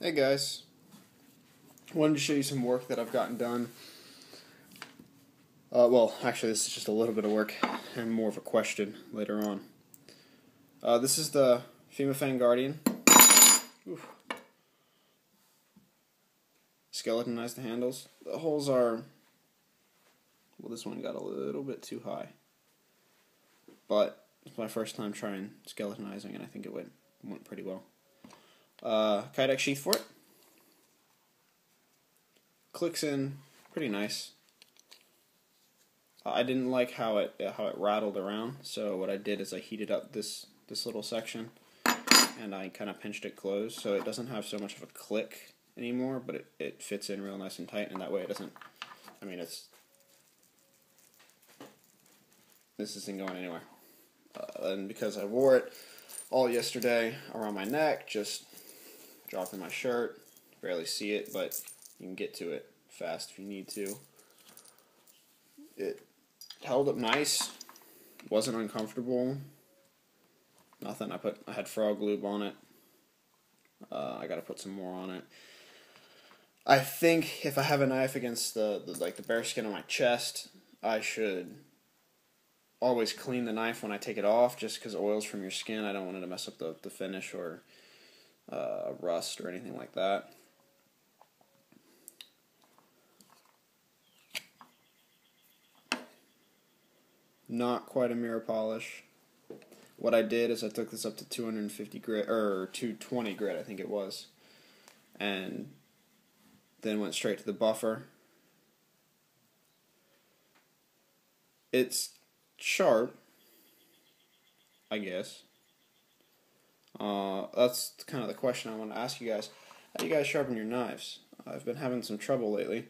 Hey guys, wanted to show you some work that I've gotten done. Well, actually this is just a little bit of work and more of a question later on. This is the Fimafeng Guardian. Oof. Skeletonized the handles. The holes are, well, this one got a little bit too high. But it's my first time trying skeletonizing and I think it went pretty well. Kydex sheath for it. Clicks in pretty nice. I didn't like how it rattled around, so what I did is I heated up this little section and I kind of pinched it closed so it doesn't have so much of a click anymore, but it fits in real nice and tight, and that way it doesn't, this isn't going anywhere. And because I wore it all yesterday around my neck, just dropping my shirt, barely see it, but you can get to it fast if you need to. It held up nice, wasn't uncomfortable, nothing. I had frog lube on it. I gotta put some more on it. I think if I have a knife against the bare skin on my chest, I should always clean the knife when I take it off, just because oil's from your skin. I don't want it to mess up the finish or rust or anything like that. Not quite a mirror polish. What I did is I took this up to 250 grit, or 220 grit I think it was, and then went straight to the buffer. It's sharp, I guess. That's kind of the question I want to ask you guys. How do you guys sharpen your knives? I've been having some trouble lately.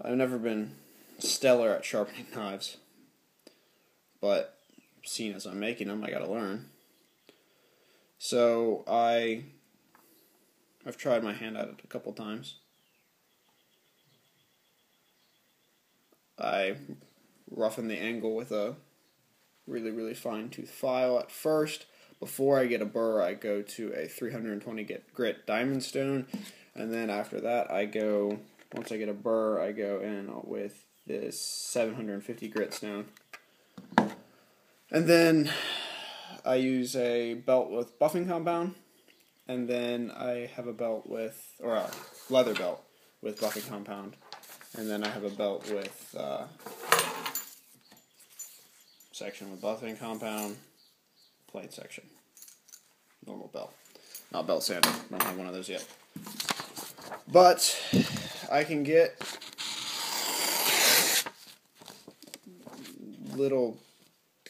I've never been stellar at sharpening knives, but seeing as I'm making them, I gotta learn. So I've tried my hand at it a couple times. I roughen the angle with a really fine tooth file at first. Before I get a burr, I go to a 320 grit diamond stone, and then after that once I get a burr, I go in with this 750 grit stone. And then I use a belt with buffing compound, and then I have a belt with, or a leather belt with buffing compound, and then I have a belt with section with buffing compound, plain section, normal belt, not belt sander. I don't have one of those yet, but I can get little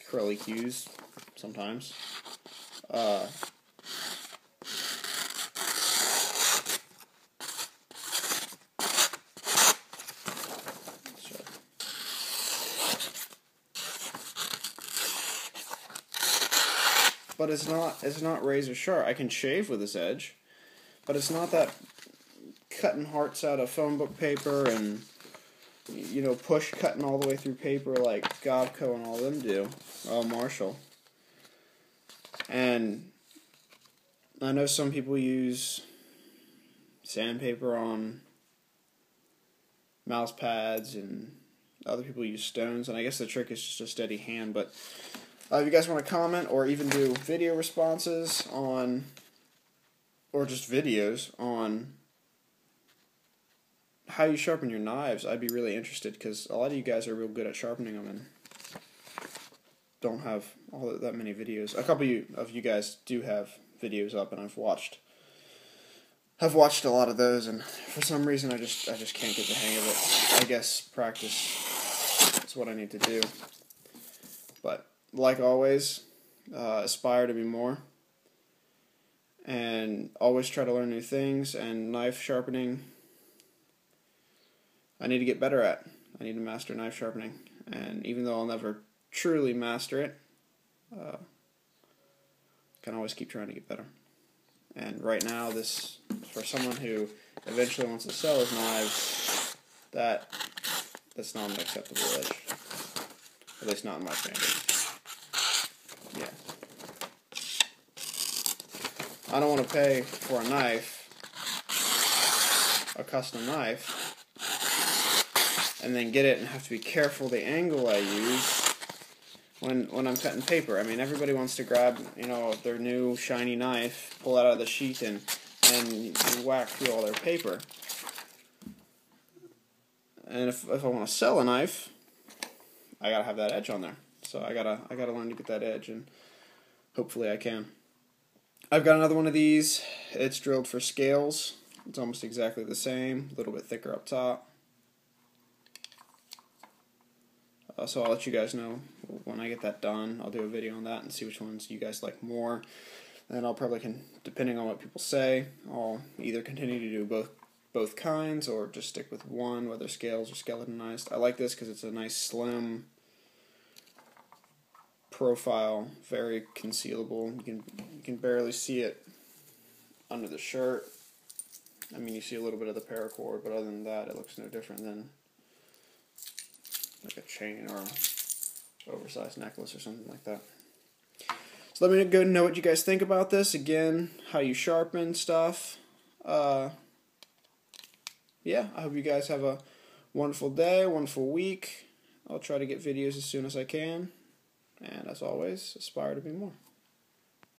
curly cues sometimes. But it's not razor sharp. I can shave with this edge, but it's not that cutting hearts out of phone book paper and push cutting all the way through paper like Gobco and all them do. Marshall. And I know some people use sandpaper on mouse pads, and other people use stones, and I guess the trick is just a steady hand. But if you guys want to comment or even do video responses on, or just videos on how you sharpen your knives, I'd be really interested, because a lot of you guys are real good at sharpening them and don't have that many videos. A couple of you guys do have videos up, and I've watched a lot of those, and for some reason I just can't get the hang of it. I guess practice is what I need to do. But like always, aspire to be more, and always try to learn new things. And knife sharpening, I need to get better at. I need to master knife sharpening, and even though I'll never truly master it, I can always keep trying to get better. And right now, this, for someone who eventually wants to sell his knives, that's not an acceptable edge. At least not in my standards. Yeah. I don't want to pay for a knife a custom knife and then get it and have to be careful the angle I use when I'm cutting paper. I mean, everybody wants to grab, you know, their new shiny knife, pull it out of the sheath, and whack through all their paper. And if I want to sell a knife, I gotta have that edge on there. So I gotta learn to get that edge, and hopefully I can. I've got another one of these. It's drilled for scales. It's almost exactly the same, a little bit thicker up top. So I'll let you guys know when I get that done. I'll do a video on that and see which ones you guys like more. And I'll probably, depending on what people say, I'll either continue to do both kinds or just stick with one, whether scales or skeletonized. I like this because it's a nice slim profile, very concealable. You can barely see it under the shirt. I mean, you see a little bit of the paracord, but other than that, it looks no different than like a chain or an oversized necklace or something like that. So let me go know what you guys think about this. Again, how you sharpen stuff. Yeah, I hope you guys have a wonderful day, wonderful week. I'll try to get videos as soon as I can. And as always, aspire to be more.